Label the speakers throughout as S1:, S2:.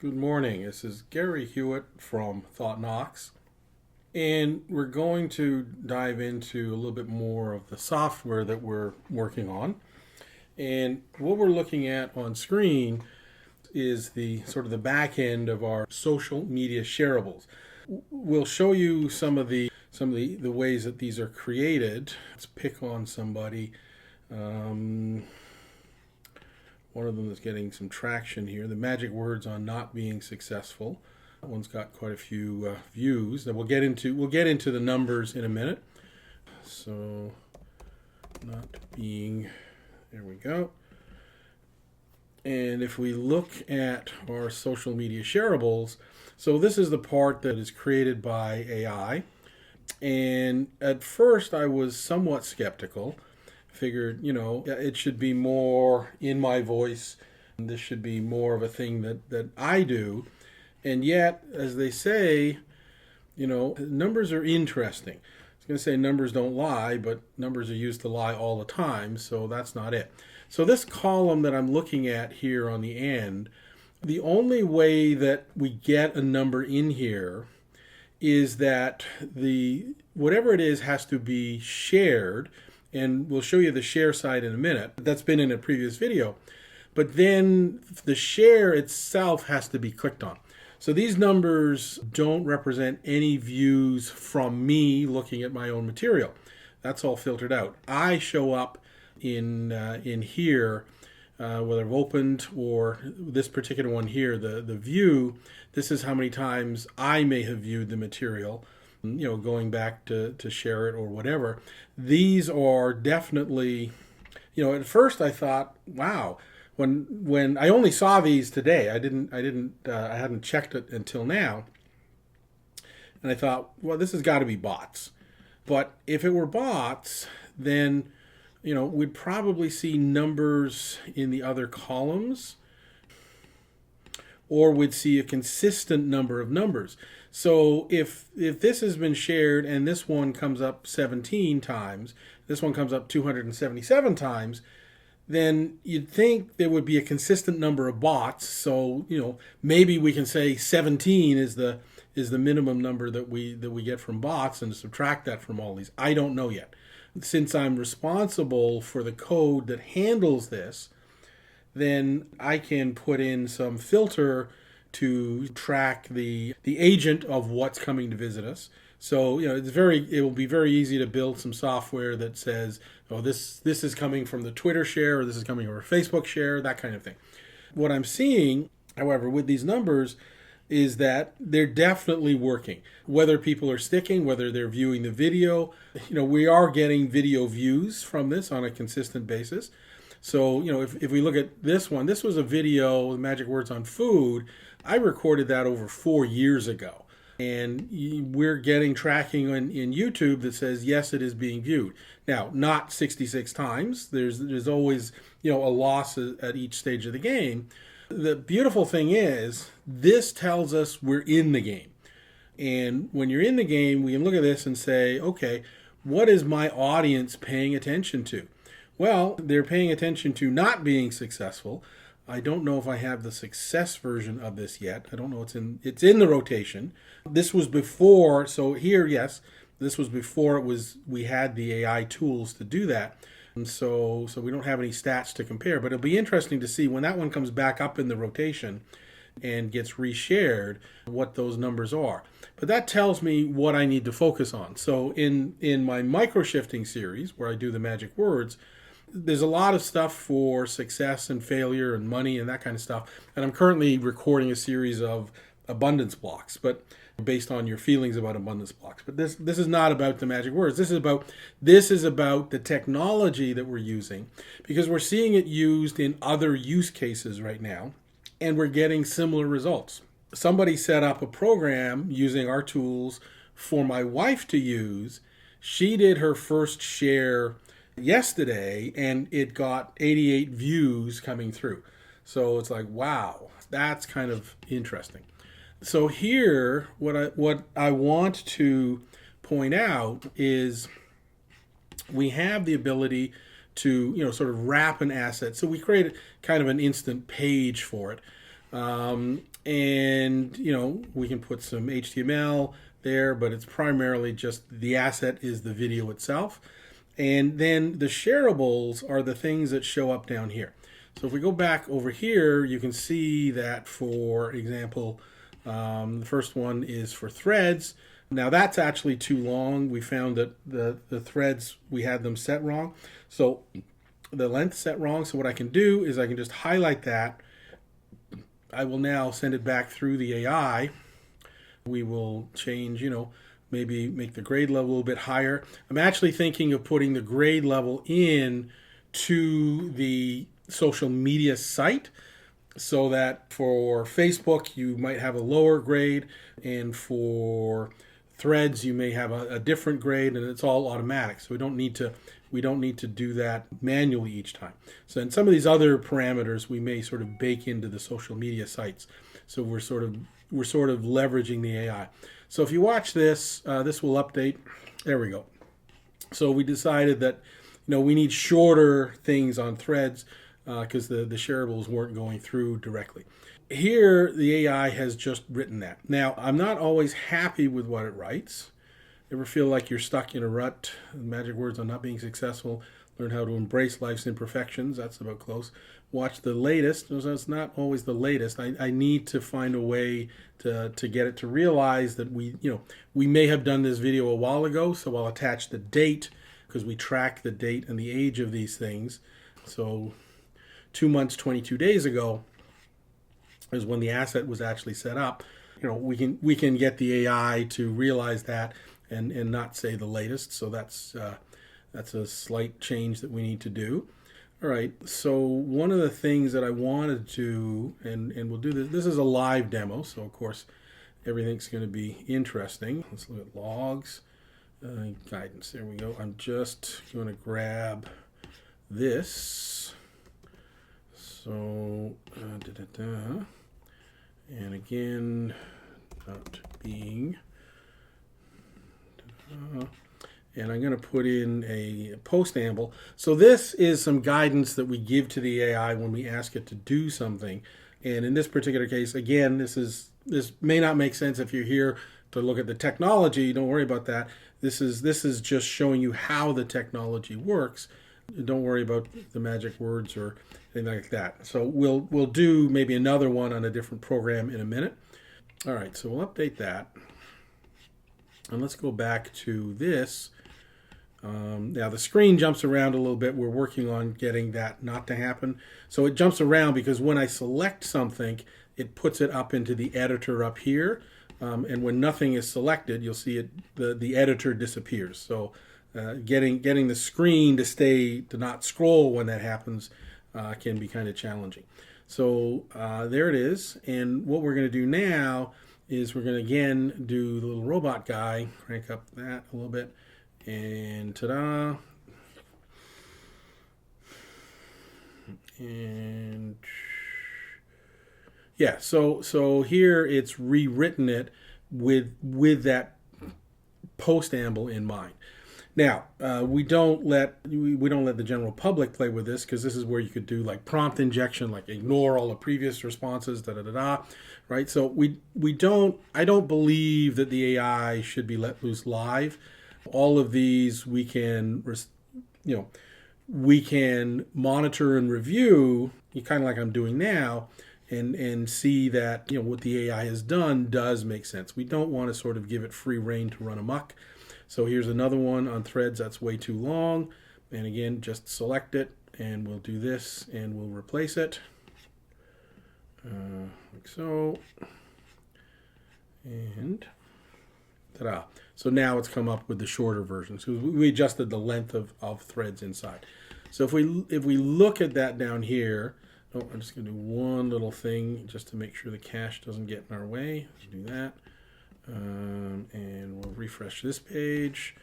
S1: Good morning. This is Gary Hewitt from Thought Knox, and we're going to dive into a little bit more of the software that we're working on. And what we're looking at on screen is the sort of the back end of our social media shareables. We'll show you some of the ways that these are created. Let's pick on somebody. Um, One of them is getting some traction here. The magic words on not being successful. That one's got quite a few views. That we'll get into the numbers in a minute. So, not being. There we go. And if we look at our social media shareables, so this is the part that is created by AI. And at first, I was somewhat skeptical. Figured, it should be more in my voice. This should be more of a thing that I do. And yet, as they say, numbers are interesting. I was going to say numbers don't lie, but numbers are used to lie all the time, so that's not it. So this column that I'm looking at here on the end, the only way that we get a number in here is that the whatever it is has to be shared, and we'll show you the share side in a minute. That's been in a previous video. But then the share itself has to be clicked on. So these numbers don't represent any views from me looking at my own material. That's all filtered out. I show up in here, whether I've opened or this particular one here, the view. This is how many times I may have viewed the material, going back to share it or whatever. These are definitely, at first I thought, wow, when I only saw these today, I hadn't checked it until now. And I thought, well, this has got to be bots. But if it were bots, then, we'd probably see numbers in the other columns, or we'd see a consistent number of numbers. So if this has been shared and this one comes up 17 times, this one comes up 277 times, then you'd think there would be a consistent number of bots. So, maybe we can say 17 is the minimum number that we get from bots, and subtract that from all these. I don't know yet. Since I'm responsible for the code that handles this, then I can put in some filter to track the agent of what's coming to visit us. So it will be very easy to build some software that says, oh, this is coming from the Twitter share, or this is coming from a Facebook share, that kind of thing. What I'm seeing, however, with these numbers is that they're definitely working. Whether people are sticking, whether they're viewing the video, we are getting video views from this on a consistent basis. So, if we look at this one, this was a video, the magic words on food. I recorded that over 4 years ago. And we're getting tracking in YouTube that says, yes, it is being viewed. Now, not 66 times. There's always, a loss at each stage of the game. The beautiful thing is, this tells us we're in the game. And when you're in the game, we can look at this and say, okay, what is my audience paying attention to? Well, they're paying attention to not being successful. I don't know if I have the success version of this yet. I don't know. It's in the rotation. This was before, so here, yes, this was before we had the AI tools to do that. And so we don't have any stats to compare, but it'll be interesting to see when that one comes back up in the rotation and gets reshared, what those numbers are. But that tells me what I need to focus on. So in my micro shifting series, where I do the magic words, there's a lot of stuff for success and failure and money and that kind of stuff. And I'm currently recording a series of abundance blocks, but based on your feelings about abundance blocks. But this is not about the magic words. This is about the technology that we're using, because we're seeing it used in other use cases right now, and we're getting similar results. Somebody set up a program using our tools for my wife to use. She did her first share yesterday, and it got 88 views coming through. So it's like, wow, that's kind of interesting. So here, what I want to point out is we have the ability to sort of wrap an asset. So we create kind of an instant page for it. And we can put some HTML there, but it's primarily just the asset is the video itself. And then the shareables are the things that show up down here. So if we go back over here, you can see that, for example, the first one is for threads. Now that's actually too long. We found that the threads, we had them set wrong. So the length set wrong. So what I can do is I can just highlight that. I will now send it back through the AI. We will change, maybe make the grade level a little bit higher. I'm actually thinking of putting the grade level in to the social media site, so that for Facebook you might have a lower grade, and for threads you may have a different grade, and it's all automatic. So we don't need to do that manually each time. So in some of these other parameters we may sort of bake into the social media sites. So we're sort of leveraging the AI. So if you watch this, this will update. There we go. So we decided that we need shorter things on threads because the shareables weren't going through directly. Here the AI has just written that. Now I'm not always happy with what it writes. Ever feel like you're stuck in a rut? Magic words on not being successful. Learn how to embrace life's imperfections. That's about close. Watch the latest. It's not always the latest. I need to find a way to get it to realize that we may have done this video a while ago. So I'll attach the date, because we track the date and the age of these things. So 2 months, 22 days ago is when the asset was actually set up. We can get the AI to realize that and not say the latest. So that's a slight change that we need to do. All right, so one of the things that I wanted to, and we'll do this, this is a live demo, so of course everything's going to be interesting. Let's look at logs, guidance, there we go. I'm just going to grab this. So, and again, not being, and I'm going to put in a post amble. So this is some guidance that we give to the AI when we ask it to do something. And in this particular case, again, this may not make sense if you're here to look at the technology. Don't worry about that. This is just showing you how the technology works. Don't worry about the magic words or anything like that. So we'll do maybe another one on a different program in a minute. All right, so we'll update that. And let's go back to this. Now the screen jumps around a little bit. We're working on getting that not to happen. So it jumps around because when I select something, it puts it up into the editor up here. And when nothing is selected, you'll see it, the editor disappears. So getting the screen to not scroll when that happens can be kind of challenging. So there it is. And what we're going to do now is we're going to again do the little robot guy, crank up that a little bit, and ta-da. And yeah, so here it's rewritten it with that post amble in mind. Now we don't let the general public play with this, because this is where you could do like prompt injection, like ignore all the previous responses, right? So I don't believe that the AI should be let loose live. All of these we can monitor and review, kind of like I'm doing now, and see that what the AI has done does make sense. We don't want to sort of give it free rein to run amok. So here's another one on threads that's way too long, and again, just select it, and we'll do this, and we'll replace it like so, and ta-da. So now it's come up with the shorter version. So we adjusted the length of threads inside. So if we look at that down here, I'm just going to do one little thing just to make sure the cache doesn't get in our way. Let's do that. And we'll refresh this page.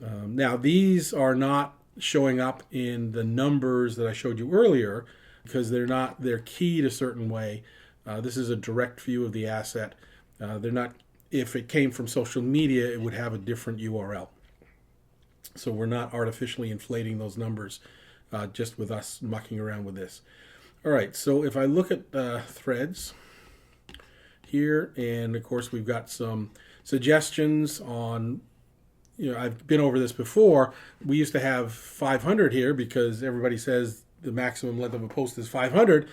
S1: Now these are not showing up in the numbers that I showed you earlier, because they're keyed a certain way. This is a direct view of the asset. They're not. If it came from social media, it would have a different URL. So we're not artificially inflating those numbers just with us mucking around with this. All right, so if I look at threads, here. And of course, we've got some suggestions on, I've been over this before. We used to have 500 here because everybody says the maximum length of a post is 500,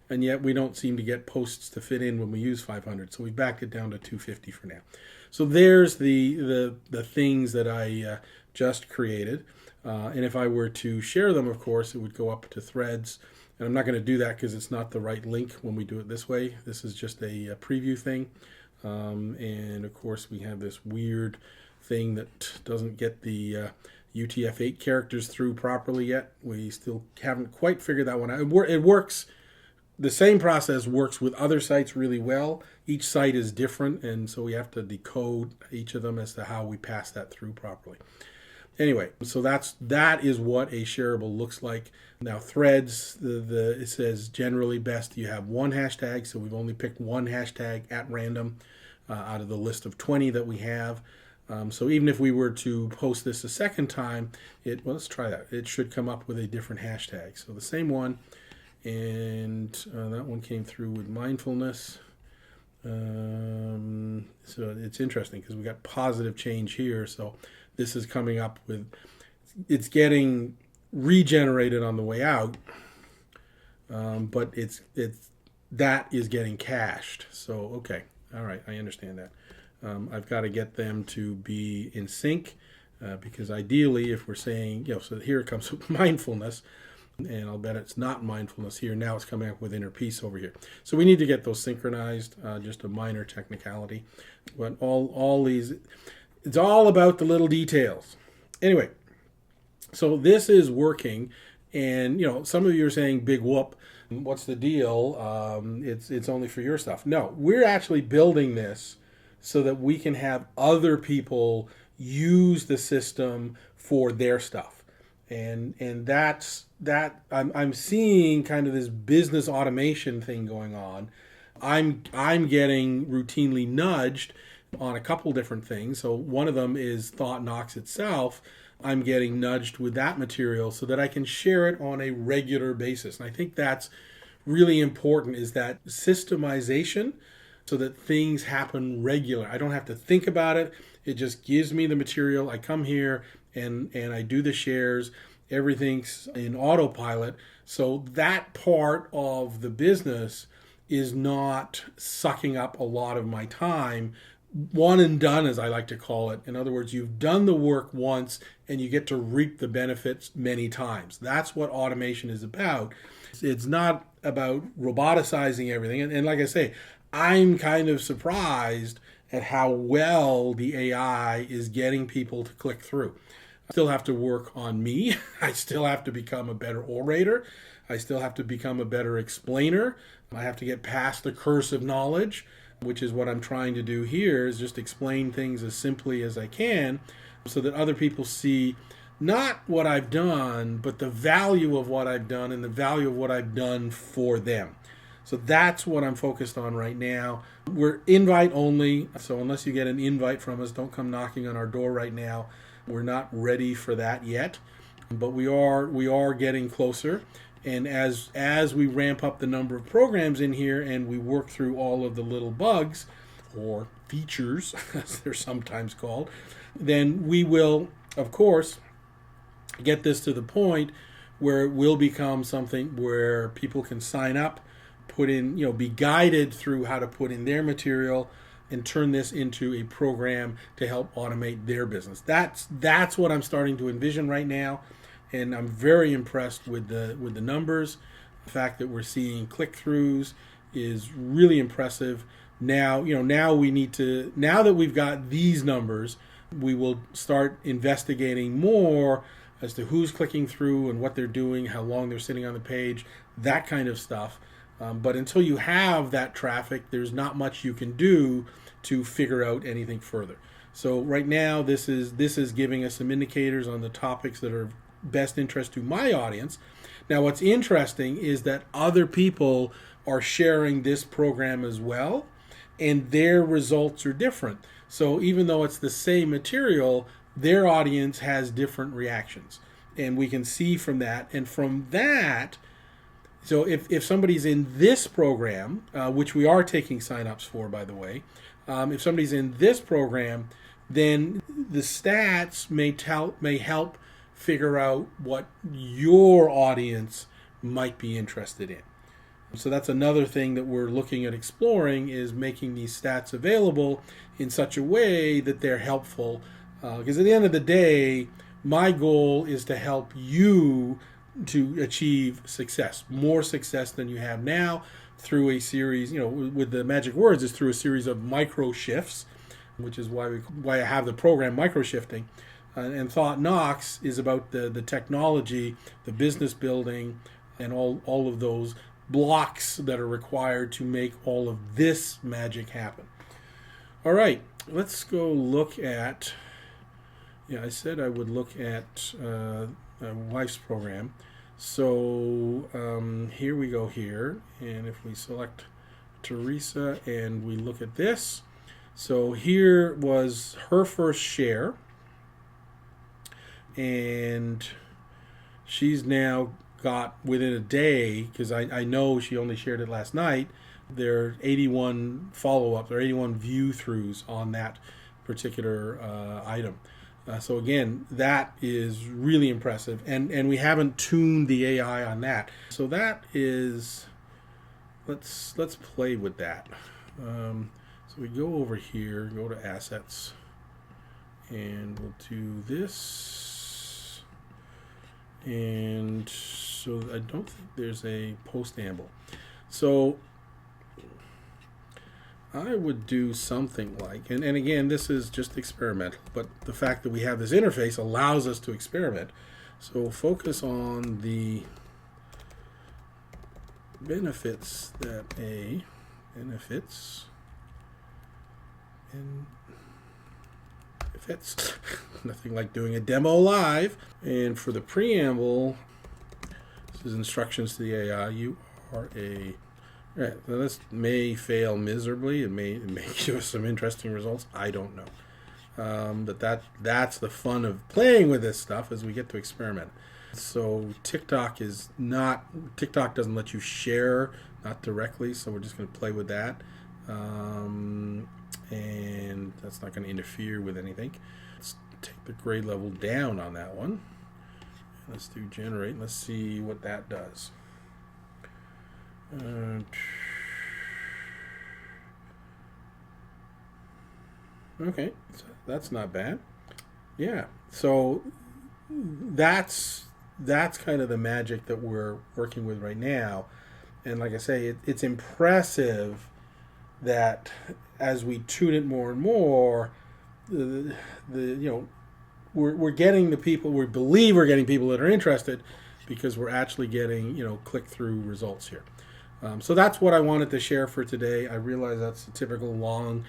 S1: and yet we don't seem to get posts to fit in when we use 500. So we backed it down to 250 for now. So there's the things that I just created. And if I were to share them, of course, it would go up to threads. And I'm not going to do that because it's not the right link when we do it this way. This is just a preview thing. And of course, we have this weird thing that doesn't get the UTF-8 characters through properly yet. We still haven't quite figured that one out. It works. The same process works with other sites really well. Each site is different, and so we have to decode each of them as to how we pass that through properly. Anyway, so that is what a shareable looks like. Now threads, it says generally best you have one hashtag, so we've only picked one hashtag at random out of the list of 20 that we have. So even if we were to post this a second time, let's try that. It should come up with a different hashtag. So the same one, and that one came through with mindfulness. So it's interesting because we got positive change here. So this is coming up with, it's getting regenerated on the way out, but that is getting cached. So okay, all right, I understand that. I've got to get them to be in sync because ideally, if we're saying, so here it comes with mindfulness, and I'll bet it's not mindfulness here. Now it's coming up with inner peace over here. So we need to get those synchronized, just a minor technicality. But all these, it's all about the little details. Anyway, so this is working, and some of you are saying, big whoop, what's the deal? It's only for your stuff. No, we're actually building this so that we can have other people use the system for their stuff. And that's I'm seeing kind of this business automation thing going on. I'm getting routinely nudged on a couple different things. So one of them is Thought Knocks itself. I'm getting nudged with that material so that I can share it on a regular basis. And I think that's really important, is that systemization, so that things happen regular. I don't have to think about it. It just gives me the material. I come here and I do the shares. Everything's in autopilot. So that part of the business is not sucking up a lot of my time. One and done, as I like to call it. In other words, you've done the work once and you get to reap the benefits many times. That's what automation is about. It's not about roboticizing everything. And like I say, I'm kind of surprised at how well the AI is getting people to click through. I still have to work on me. I still have to become a better orator. I still have to become a better explainer. I have to get past the curse of knowledge, which is what I'm trying to do here, is just explain things as simply as I can so that other people see not what I've done, but the value of what I've done and the value of what I've done for them. So that's what I'm focused on right now. We're invite only, so unless you get an invite from us, don't come knocking on our door right now. We're not ready for that yet, but we are getting closer. And as we ramp up the number of programs in here and we work through all of the little bugs or features, as they're sometimes called, then we will, of course, get this to the point where it will become something where people can sign up, put in, be guided through how to put in their material and turn this into a program to help automate their business. That's what I'm starting to envision right now, and I'm very impressed with the numbers. The fact that we're seeing click-throughs is really impressive. Now we need to, now that we've got these numbers, we will start investigating more as to who's clicking through and what they're doing, how long they're sitting on the page, that kind of stuff. But until you have that traffic, there's not much you can do to figure out anything further. So right now, this is giving us some indicators on the topics that are of best interest to my audience. Now, what's interesting is that other people are sharing this program as well, and their results are different. So even though it's the same material, their audience has different reactions. And we can see from that. And from that, So if somebody's in this program, which we are taking signups for, by the way, if somebody's in this program, then the stats may help figure out what your audience might be interested in. So that's another thing that we're looking at exploring, is making these stats available in such a way that they're helpful. Because at the end of the day, my goal is to help you to achieve success, more success than you have now, through a series, with the magic words, is through a series of micro shifts, which is why I have the program micro shifting. And Thought Knocks is about the technology, the business building, and all of those blocks that are required to make all of this magic happen. All right, let's go look at, I said I would look at my wife's program. So here we go here, and if we select Teresa and we look at this, so here was her first share, and she's now got, within a day, because I know she only shared it last night, there are 81 follow-ups or 81 view-throughs on that particular item. So again, that is really impressive, and we haven't tuned the AI on that. So that is, let's play with that. So we go over here, go to assets, and we'll do this. And so I don't think there's a post amble. So I would do something like, and again, this is just experimental, but the fact that we have this interface allows us to experiment. So focus on the benefits nothing like doing a demo live. And for the preamble, this is instructions to the AI. You are a All right, so this may fail miserably. It may give us some interesting results. I don't know. But that's the fun of playing with this stuff, as we get to experiment. So TikTok doesn't let you share, not directly, so we're just going to play with that. And that's not going to interfere with anything. Let's take the grade level down on that one. Let's do generate. Let's see what that does. Okay, so that's not bad. Yeah, so that's kind of the magic that we're working with right now. And like I say, it's impressive that as we tune it more and more, we're getting the people, we believe we're getting people that are interested, because we're actually getting click-through results here. So that's what I wanted to share for today. I realize that's a typical long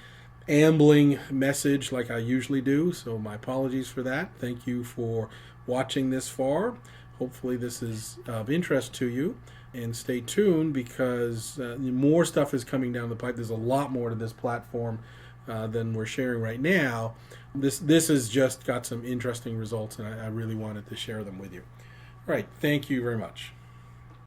S1: ambling message like I usually do, so my apologies for that. Thank you for watching this far. Hopefully this is of interest to you, and stay tuned, because more stuff is coming down the pipe. There's a lot more to this platform than we're sharing right now. This has just got some interesting results, and I really wanted to share them with you. All right, thank you very much.